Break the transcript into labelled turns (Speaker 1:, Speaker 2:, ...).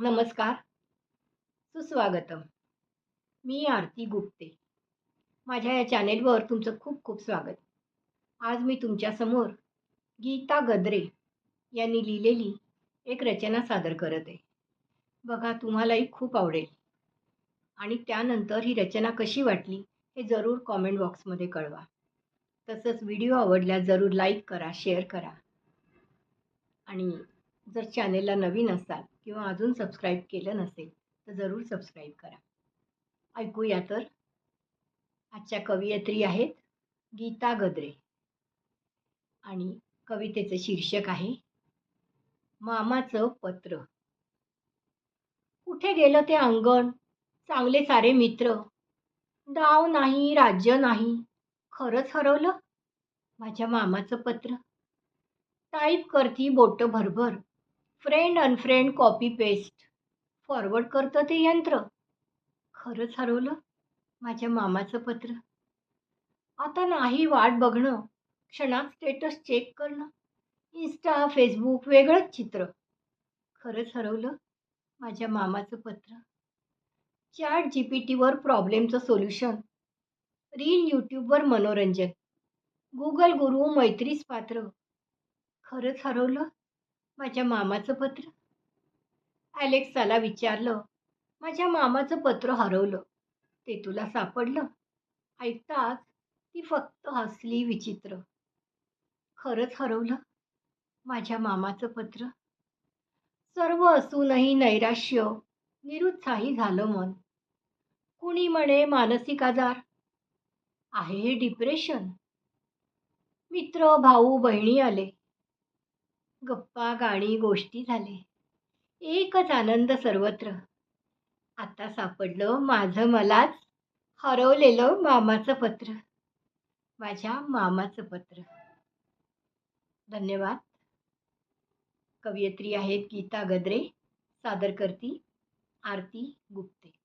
Speaker 1: नमस्कार, सुस्वागतम. मी आरती गुप्ते. माझ्या या चॅनेलवर तुमचं खूप खूप स्वागत. आज मी तुमच्यासमोर गीता गद्रे यांनी लिहिलेली एक रचना सादर करत आहे. बघा, तुम्हालाही खूप आवडेल आणि त्यानंतर ही रचना कशी वाटली हे जरूर कॉमेंट बॉक्समध्ये कळवा. तसंच व्हिडिओ आवडल्यास जरूर लाईक करा, शेअर करा आणि जर चॅनेलला नवीन असाल किंवा अजून सबस्क्राईब केलं नसेल तर जरूर सबस्क्राईब करा. ऐकूया तर. आजच्या कवयित्री आहेत गीता गद्रे आणि कवितेचे शीर्षक आहे मामाचं पत्र. कुठे गेलं ते अंगण, चांगले सारे मित्र, गाव नाही राज्य नाही, खरंच हरवलं माझ्या मामाचं पत्र. टाईप करती बोट भरभर, friend unfriend copy paste, forward करतं ते यंत्र. खरंच हरवलं माझ्या मामाचं पत्र. आता नाही वाट बघणं, क्षणात स्टेटस चेक करणं, इंस्टा फेसबुक वेगळंच चित्र. खरंच हरवलं माझ्या मामाचं पत्र. चॅट जीपीटीवर प्रॉब्लेमचं सोल्युशन, रील यूट्यूबवर मनोरंजन, गुगल गुरु मैत्रीस पात्र. खरंच हरवलं माझ्या मामाचं पत्र. अलेक्साला विचारलं, माझ्या मामाचं पत्र हरवलं, ते तुला सापडलं? ऐकताच ती फक्त हसली विचित्र. खरंच हरवलं माझ्या मामाचं पत्र. सर्व असूनही नैराश्य, निरुत्साही झालं मन. कुणी म्हणे मानसिक आजार, आहे हे डिप्रेशन. मित्र भाऊ बहिणी आले, गप्पा गाणी गोष्टी झाले, एकच आनंद सर्वत्र. आता सापडलं माझं मलाच हरवलेलं मामाचं पत्र. माझ्या मामाचं पत्र. धन्यवाद. कवयित्री आहेत गीता गद्रे, सादर करती आरती गुप्ते.